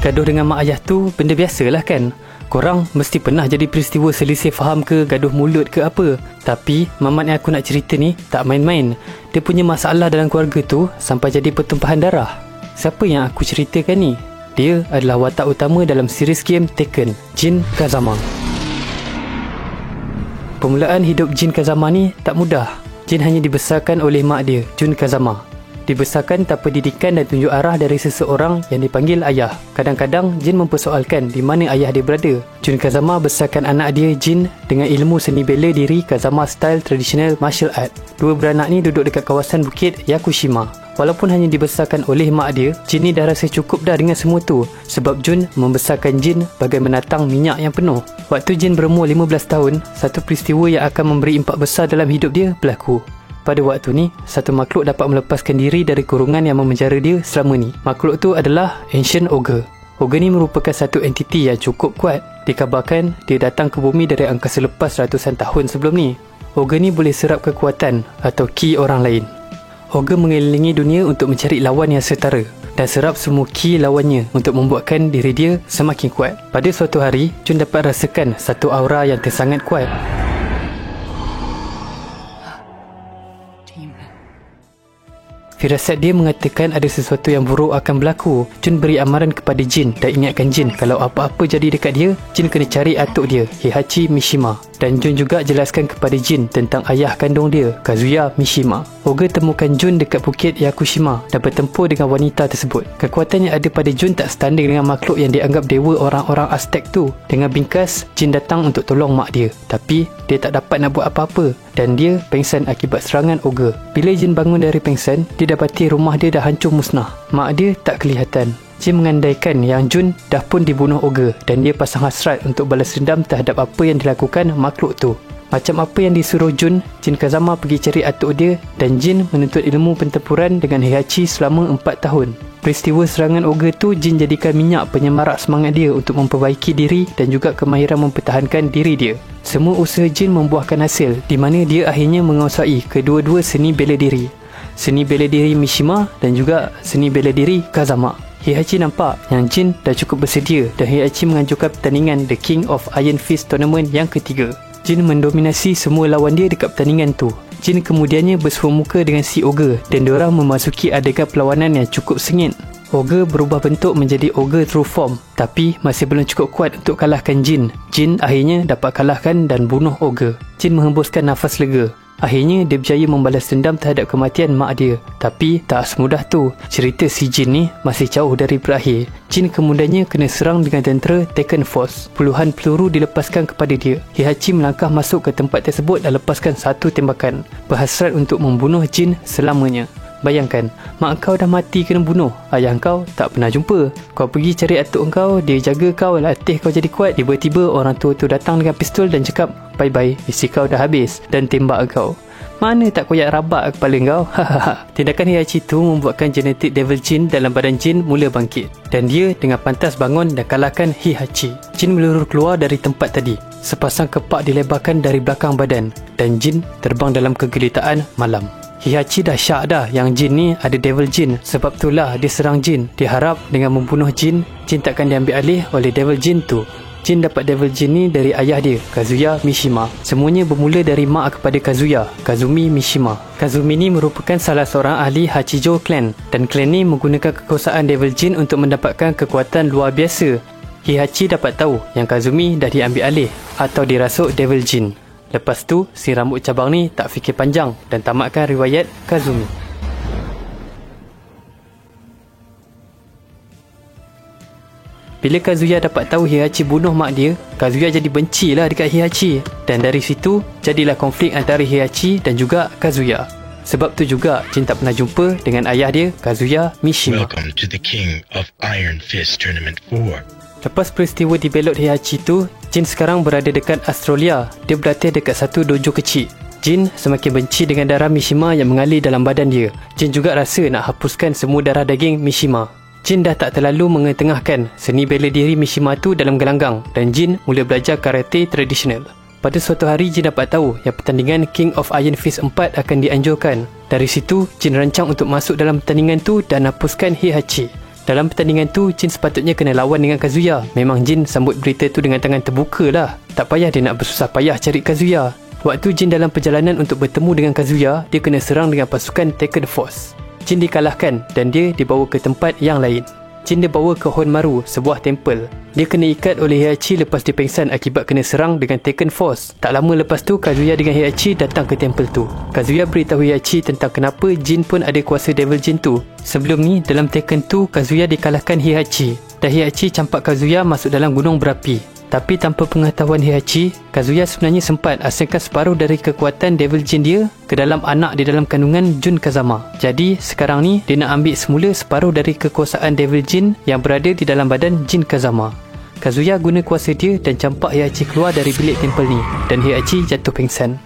Gaduh dengan mak ayah tu benda biasalah kan. Korang mesti pernah jadi peristiwa selisih faham ke, gaduh mulut ke apa. Tapi mamat yang aku nak cerita ni tak main-main. Dia punya masalah dalam keluarga tu sampai jadi pertumpahan darah. Siapa yang aku ceritakan ni? Dia adalah watak utama dalam series game Taken, Jin Kazama. Permulaan hidup Jin Kazama ni tak mudah. Jin hanya dibesarkan oleh mak dia, Jun Kazama. Dibesarkan tanpa didikan dan tunjuk arah dari seseorang yang dipanggil ayah. Kadang-kadang Jin mempersoalkan di mana ayah dia berada. Jun Kazama besarkan anak dia Jin dengan ilmu seni bela diri Kazama style traditional martial art. Dua beranak ni duduk dekat kawasan bukit Yakushima. Walaupun hanya dibesarkan oleh mak dia, Jin ni dah rasa cukup dah dengan semua tu. Sebab Jun membesarkan Jin bagai menatang minyak yang penuh. Waktu Jin berumur 15 tahun, satu peristiwa yang akan memberi impak besar dalam hidup dia berlaku. Pada waktu ni, satu makhluk dapat melepaskan diri dari kurungan yang memenjara dia selama ni. Makhluk tu adalah Ancient Ogre. Ogre ni merupakan satu entiti yang cukup kuat. Dikabarkan, dia datang ke bumi dari angkasa lepas ratusan tahun sebelum ni. Ogre ni boleh serap kekuatan atau ki orang lain. Ogre mengelilingi dunia untuk mencari lawan yang setara dan serap semua ki lawannya untuk membuatkan diri dia semakin kuat. Pada suatu hari, Jun dapat rasakan satu aura yang tersangat kuat. Firasat dia mengatakan ada sesuatu yang buruk akan berlaku. Jun beri amaran kepada Jin dan ingatkan Jin kalau apa-apa jadi dekat dia, Jin kena cari atuk dia, Heihachi Mishima. Dan Jun juga jelaskan kepada Jin tentang ayah kandung dia, Kazuya Mishima. Ogre temukan Jun dekat bukit Yakushima dan bertempur dengan wanita tersebut. Kekuatan yang ada pada Jun tak setanding dengan makhluk yang dianggap dewa orang-orang Aztec tu. Dengan bingkas, Jin datang untuk tolong mak dia. Tapi, dia tak dapat nak buat apa-apa dan dia pengsan akibat serangan Ogre. Bila Jin bangun dari pengsan, dia dapati rumah dia dah hancur musnah. Mak dia tak kelihatan. Jin mengandaikan yang Jun dah pun dibunuh Ogre dan dia pasang hasrat untuk balas dendam terhadap apa yang dilakukan makhluk tu. Macam apa yang disuruh Jun, Jin Kazama pergi cari atuk dia dan Jin menuntut ilmu pentempuran dengan Heihachi selama 4 tahun. Peristiwa serangan Ogre tu, Jin jadikan minyak penyemarak semangat dia untuk memperbaiki diri dan juga kemahiran mempertahankan diri dia. Semua usaha Jin membuahkan hasil di mana dia akhirnya menguasai kedua-dua seni bela diri. Seni bela diri Mishima dan juga seni bela diri Kazama. Heihachi nampak yang Jin dah cukup bersedia dan Heihachi menganjurkan pertandingan The King of Iron Fist Tournament yang ketiga. Jin mendominasi semua lawan dia dekat pertandingan tu. Jin kemudiannya bersua muka dengan si Ogre dan diorang memasuki adegan perlawanan yang cukup sengit. Ogre berubah bentuk menjadi Ogre True Form tapi masih belum cukup kuat untuk kalahkan Jin. Jin akhirnya dapat kalahkan dan bunuh Ogre. Jin menghembuskan nafas lega. Akhirnya dia berjaya membalas dendam terhadap kematian mak dia. Tapi tak semudah tu. Cerita si Jin ni masih jauh dari berakhir. Jin kemudiannya kena serang dengan tentera Taken Force. Puluhan peluru dilepaskan kepada dia. Heihachi melangkah masuk ke tempat tersebut dan lepaskan satu tembakan, berhasrat untuk membunuh Jin selamanya. Bayangkan, mak kau dah mati kena bunuh, ayah kau tak pernah jumpa. Kau pergi cari atuk kau, dia jaga kau, latih kau jadi kuat. Tiba-tiba orang tua tu datang dengan pistol dan cakap, bye-bye, isi kau dah habis, dan tembak kau. Mana tak koyak rabak kepala kau? Hahaha. Tindakan Heihachi tu membuatkan genetik Devil Jin dalam badan Jin mula bangkit. Dan dia dengan pantas bangun dan kalahkan Heihachi. Jin meluru keluar dari tempat tadi. Sepasang kepak dilebarkan dari belakang badan. Dan Jin terbang dalam kegelitaan malam. Heihachi dah syak dah yang Jin ni ada Devil Jin. Sebab itulah dia serang Jin. Dia harap dengan membunuh Jin, Jin takkan diambil alih oleh Devil Jin tu. Jin dapat Devil Jin ni dari ayah dia, Kazuya Mishima. Semuanya bermula dari mak kepada Kazuya, Kazumi Mishima. Kazumi ni merupakan salah seorang ahli Hachijo Clan. Dan clan ni menggunakan kekuasaan Devil Jin untuk mendapatkan kekuatan luar biasa. Heihachi dapat tahu yang Kazumi dah diambil alih atau dirasuk Devil Jin. Lepas tu, si rambut cabang ni tak fikir panjang dan tamatkan riwayat Kazumi. Bila Kazuya dapat tahu Heihachi bunuh mak dia, Kazuya jadi bencilah dekat Heihachi. Dan dari situ, jadilah konflik antara Heihachi dan juga Kazuya. Sebab tu juga, Jin tak pernah jumpa dengan ayah dia, Kazuya Mishima. Welcome to the King of Iron Fist Tournament 4. Lepas peristiwa dibelot Heihachi tu, Jin sekarang berada dekat Australia. Dia berlatih dekat satu dojo kecil. Jin semakin benci dengan darah Mishima yang mengalir dalam badan dia. Jin juga rasa nak hapuskan semua darah daging Mishima. Jin dah tak terlalu mengetengahkan seni bela diri Mishima tu dalam gelanggang dan Jin mula belajar karate tradisional. Pada suatu hari, Jin dapat tahu yang pertandingan King of Iron Fist 4 akan dianjurkan. Dari situ, Jin rancang untuk masuk dalam pertandingan tu dan hapuskan Heihachi. Dalam pertandingan tu, Jin sepatutnya kena lawan dengan Kazuya. Memang Jin sambut berita tu dengan tangan terbuka lah. Tak payah dia nak bersusah payah cari Kazuya. Waktu Jin dalam perjalanan untuk bertemu dengan Kazuya, dia kena serang dengan pasukan Taken Force. Jin dikalahkan dan dia dibawa ke tempat yang lain. Jin dibawa ke Honmaru, sebuah tempel. Dia kena ikat oleh Heihachi lepas dia pengsan akibat kena serang dengan Taken Force. Tak lama lepas tu, Kazuya dengan Heihachi datang ke tempel tu. Kazuya beritahu Heihachi tentang kenapa Jin pun ada kuasa Devil Jin tu. Sebelum ni, dalam Taken tu, Kazuya dikalahkan Heihachi. Dan Heihachi campak Kazuya masuk dalam gunung berapi. Tapi tanpa pengetahuan Heihachi, Kazuya sebenarnya sempat asingkan separuh dari kekuatan Devil Jin dia ke dalam anak di dalam kandungan Jun Kazama. Jadi sekarang ni dia nak ambil semula separuh dari kekuasaan Devil Jin yang berada di dalam badan Jin Kazama. Kazuya guna kuasa dia dan campak Heihachi keluar dari bilik tempel ni dan Heihachi jatuh pingsan.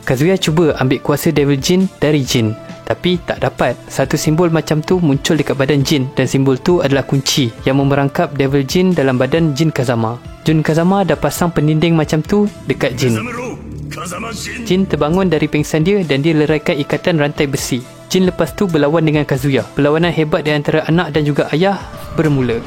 Kazuya cuba ambil kuasa Devil Jin dari Jin, tapi tak dapat. Satu simbol macam tu muncul dekat badan Jin dan simbol tu adalah kunci yang memerangkap Devil Jin dalam badan Jin Kazama. Jun Kazama dah pasang pendinding macam tu dekat Jin. Jin terbangun dari pingsan dia dan dia leraikan ikatan rantai besi. Jin lepas tu berlawan dengan Kazuya. Perlawanan hebat di antara anak dan juga ayah bermula.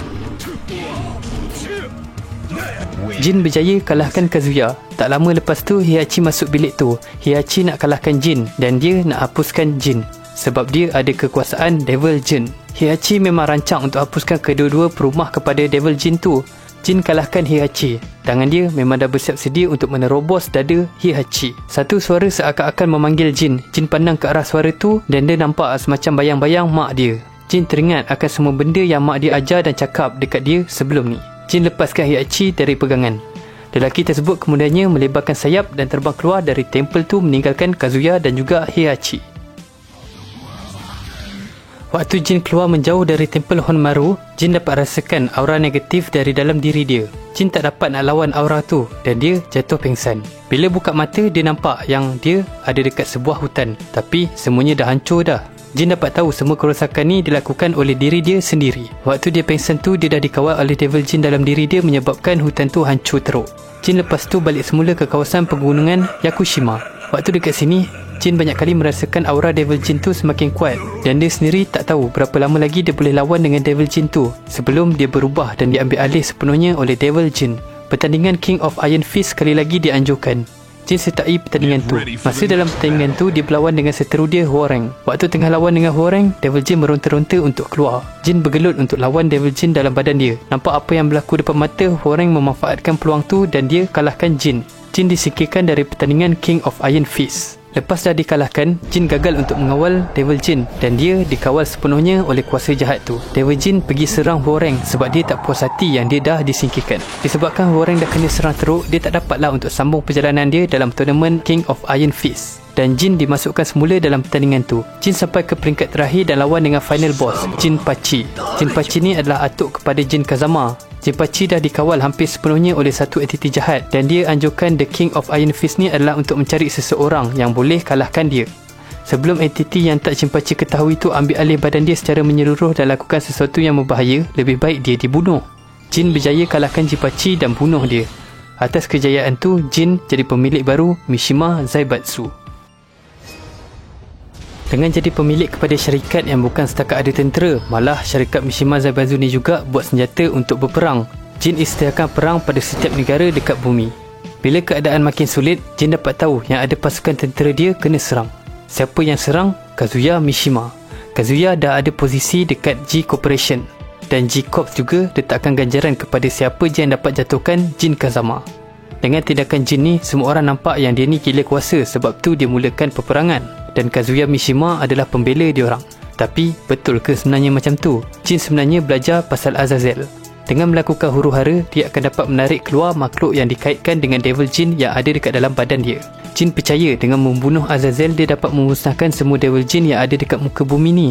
Jin berjaya kalahkan Kazuya. Tak lama lepas tu Heihachi masuk bilik tu. Heihachi nak kalahkan Jin dan dia nak hapuskan Jin sebab dia ada kekuasaan Devil Jin. Heihachi memang rancang untuk hapuskan kedua-dua perumah kepada Devil Jin tu. Jin kalahkan Heihachi. Tangan dia memang dah bersiap sedia untuk menerobos dada Heihachi. Satu suara seakan-akan memanggil Jin. Jin pandang ke arah suara tu dan dia nampak semacam bayang-bayang mak dia. Jin teringat akan semua benda yang mak dia ajar dan cakap dekat dia sebelum ni. Jin lepaskan Heihachi dari pegangan. Lelaki tersebut kemudiannya melebarkan sayap dan terbang keluar dari tempel tu meninggalkan Kazuya dan juga Heihachi. Waktu Jin keluar menjauh dari tempel Honmaru, Jin dapat rasakan aura negatif dari dalam diri dia. Jin tak dapat nak lawan aura tu dan dia jatuh pingsan. Bila buka mata, dia nampak yang dia ada dekat sebuah hutan. Tapi semuanya dah hancur dah. Jin dapat tahu semua kerosakan ni dilakukan oleh diri dia sendiri. Waktu dia pingsan tu, dia dah dikawal oleh Devil Jin dalam diri dia menyebabkan hutan tu hancur teruk. Jin lepas tu balik semula ke kawasan pegunungan Yakushima. Waktu dekat sini, Jin banyak kali merasakan aura Devil Jin tu semakin kuat dan dia sendiri tak tahu berapa lama lagi dia boleh lawan dengan Devil Jin tu sebelum dia berubah dan diambil alih sepenuhnya oleh Devil Jin. Pertandingan King of Iron Fist sekali lagi dianjurkan. Jin sertai pertandingan tu. Masa dalam pertandingan tu, dia berlawan dengan seteru dia Huareng. Waktu tengah lawan dengan Huareng, Devil Jin meronta-ronta untuk keluar. Jin bergelut untuk lawan Devil Jin dalam badan dia. Nampak apa yang berlaku depan mata, Huareng memanfaatkan peluang tu dan dia kalahkan Jin. Jin disingkirkan dari pertandingan King of Iron Fist. Lepas dah dikalahkan, Jin gagal untuk mengawal Devil Jin dan dia dikawal sepenuhnya oleh kuasa jahat tu. Devil Jin pergi serang Huareng sebab dia tak puas hati yang dia dah disingkirkan. Disebabkan Huareng dah kena serang teruk, dia tak dapatlah untuk sambung perjalanan dia dalam tournament King of Iron Fist. Dan Jin dimasukkan semula dalam pertandingan tu. Jin sampai ke peringkat terakhir dan lawan dengan final boss, Jinpachi. Jinpachi ni adalah atuk kepada Jin Kazama. Jinpachi dah dikawal hampir sepenuhnya oleh satu entiti jahat dan dia anjurkan The King of Iron Fist ni adalah untuk mencari seseorang yang boleh kalahkan dia. Sebelum entiti yang tak Jinpachi ketahui tu ambil alih badan dia secara menyeluruh dan lakukan sesuatu yang berbahaya, lebih baik dia dibunuh. Jin berjaya kalahkan Jinpachi dan bunuh dia. Atas kejayaan tu, Jin jadi pemilik baru Mishima Zaibatsu. Dengan jadi pemilik kepada syarikat yang bukan setakat ada tentera, malah syarikat Mishima Zaibatsu ni juga buat senjata untuk berperang. Jin isytiharkan perang pada setiap negara dekat bumi. Bila keadaan makin sulit, Jin dapat tahu yang ada pasukan tentera dia kena serang. Siapa yang serang? Kazuya Mishima. Kazuya dah ada posisi dekat G Corporation dan G Corps juga letakkan ganjaran kepada siapa je yang dapat jatuhkan Jin Kazama. Dengan tindakan Jin ni, semua orang nampak yang dia ni gila kuasa sebab tu dia mulakan peperangan. Dan Kazuya Mishima adalah pembela diorang. Tapi, betul ke sebenarnya macam tu? Jin sebenarnya belajar pasal Azazel. Dengan melakukan huru-hara, dia akan dapat menarik keluar makhluk yang dikaitkan dengan Devil Jin yang ada dekat dalam badan dia. Jin percaya dengan membunuh Azazel, dia dapat memusnahkan semua Devil Jin yang ada dekat muka bumi ni.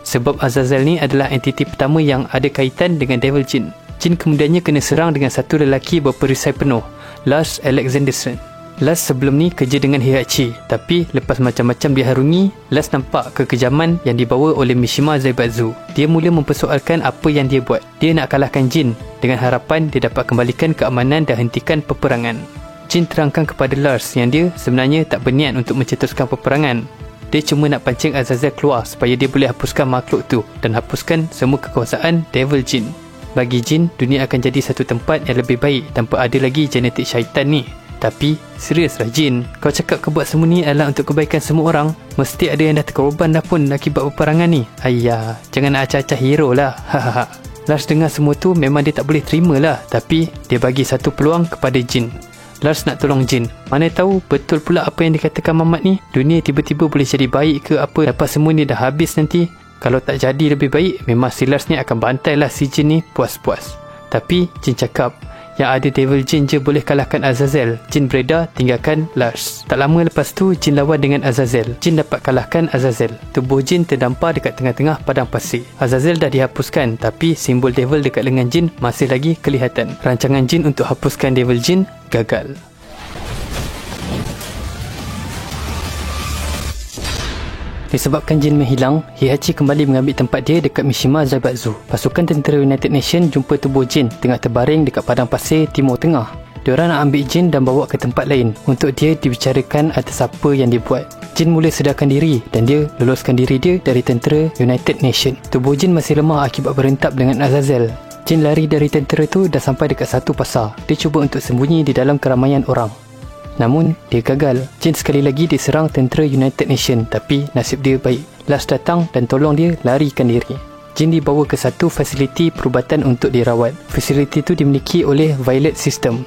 Sebab Azazel ni adalah entiti pertama yang ada kaitan dengan Devil Jin. Jin kemudiannya kena serang dengan satu lelaki berperisai penuh, Lars Alexanderson. Lars sebelum ni kerja dengan Heihachi, tapi lepas macam-macam diharungi, Lars nampak kekejaman yang dibawa oleh Mishima Zaibatsu. Dia mula mempersoalkan apa yang dia buat. Dia nak kalahkan Jin dengan harapan dia dapat kembalikan keamanan dan hentikan peperangan. Jin terangkan kepada Lars yang dia sebenarnya tak berniat untuk mencetuskan peperangan. Dia cuma nak pancing Azazel keluar supaya dia boleh hapuskan makhluk tu dan hapuskan semua kekuasaan Devil Jin. Bagi jin, dunia akan jadi satu tempat yang lebih baik tanpa ada lagi genetik syaitan ni. Tapi, seriuslah Jin, kau cakap kau buat semua ni adalah untuk kebaikan semua orang. Mesti ada yang dah terkorban dah pun akibat peperangan ni. Ayah, jangan nak acah-acah hero lah. Hahaha. Lars dengar semua tu memang dia tak boleh terima lah. Tapi, dia bagi satu peluang kepada Jin. Lars nak tolong Jin. Mana tahu betul pula apa yang dikatakan Mamat ni. Dunia tiba-tiba boleh jadi baik ke apa. Lepas semua ni dah habis nanti. Kalau tak jadi lebih baik, memang si Lars ni akan bantai lah si Jin ni puas-puas. Tapi Jin cakap, yang ada Devil Jin je boleh kalahkan Azazel. Jin beredar tinggalkan Lars. Tak lama lepas tu Jin lawan dengan Azazel. Jin dapat kalahkan Azazel. Tubuh Jin terdampar dekat tengah-tengah padang pasir. Azazel dah dihapuskan, tapi simbol Devil dekat lengan Jin masih lagi kelihatan. Rancangan Jin untuk hapuskan Devil Jin gagal. Disebabkan Jin menghilang, Heihachi kembali mengambil tempat dia dekat Mishima Zaibatsu. Pasukan tentera United Nation jumpa tubuh Jin tengah terbaring dekat padang pasir Timur Tengah. Diorang nak ambil Jin dan bawa ke tempat lain untuk dia dibicarakan atas apa yang dia buat. Jin mula sedarkan diri dan dia loloskan diri dia dari tentera United Nation. Tubuh Jin masih lemah akibat berentap dengan Azazel. Jin lari dari tentera tu dah sampai dekat satu pasar. Dia cuba untuk sembunyi di dalam keramaian orang. Namun, dia gagal. Jin sekali lagi diserang tentera United Nation, tapi nasib dia baik. Lars datang dan tolong dia larikan diri. Jin dibawa ke satu fasiliti perubatan untuk dirawat. Fasiliti itu dimiliki oleh Violet System.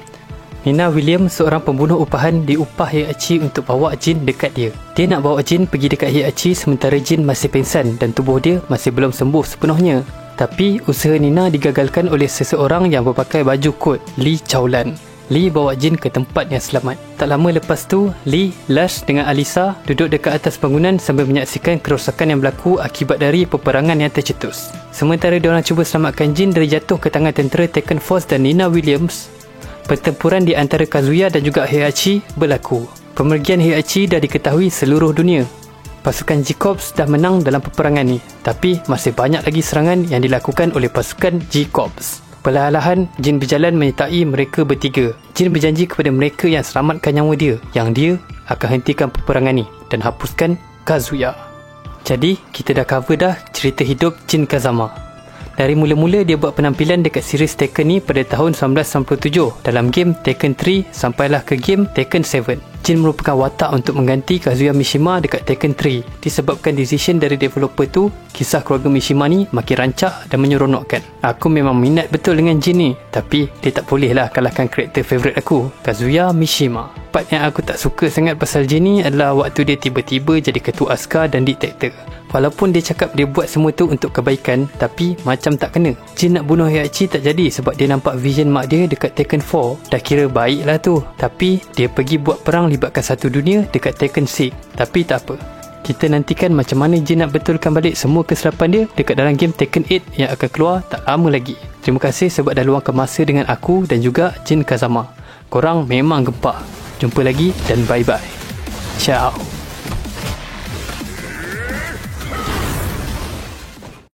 Nina Williams, seorang pembunuh upahan, diupah Heihachi untuk bawa Jin dekat dia. Dia nak bawa Jin pergi dekat Heihachi sementara Jin masih pingsan dan tubuh dia masih belum sembuh sepenuhnya. Tapi, usaha Nina digagalkan oleh seseorang yang berpakai baju kod, Lee Chaolan. Lee bawa Jin ke tempat yang selamat. Tak lama lepas tu, Lee, Lars dengan Alisa duduk dekat atas bangunan sambil menyaksikan kerosakan yang berlaku akibat dari peperangan yang tercetus. Sementara diorang cuba selamatkan Jin dari jatuh ke tangan tentera Taken Force dan Nina Williams, pertempuran di antara Kazuya dan juga Heihachi berlaku. Pemergian Heihachi dah diketahui seluruh dunia. Pasukan G-Corps dah menang dalam peperangan ni, tapi masih banyak lagi serangan yang dilakukan oleh pasukan G-Corps. Perlahan-lahan, Jin berjalan menyertai mereka bertiga. Jin berjanji kepada mereka yang selamatkan nyawa dia, yang dia akan hentikan peperangan ni dan hapuskan Kazuya. Jadi, kita dah cover dah cerita hidup Jin Kazama. Dari mula-mula dia buat penampilan dekat series Tekken ni pada tahun 1997 dalam game Tekken 3 sampailah ke game Tekken 7. Jin merupakan watak untuk mengganti Kazuya Mishima dekat Tekken 3. Disebabkan decision dari developer tu, kisah keluarga Mishima ni makin rancak dan menyeronokkan. Aku memang minat betul dengan Jin ni, tapi dia tak bolehlah kalahkan karakter favourite aku, Kazuya Mishima. Part yang aku tak suka sangat pasal Jin ni adalah waktu dia tiba-tiba jadi ketua askar dan diktator. Walaupun dia cakap dia buat semua tu untuk kebaikan, tapi macam tak kena. Jin nak bunuh Heihachi tak jadi sebab dia nampak vision mak dia dekat Tekken 4. Dah kira baik lah tu. Tapi dia pergi buat perang libatkan satu dunia dekat Tekken 6. Tapi tak apa. Kita nantikan macam mana Jin nak betulkan balik semua kesilapan dia dekat dalam game Tekken 8 yang akan keluar tak lama lagi. Terima kasih sebab dah luangkan masa dengan aku dan juga Jin Kazama. Korang memang gempak. Jumpa lagi dan bye-bye. Ciao.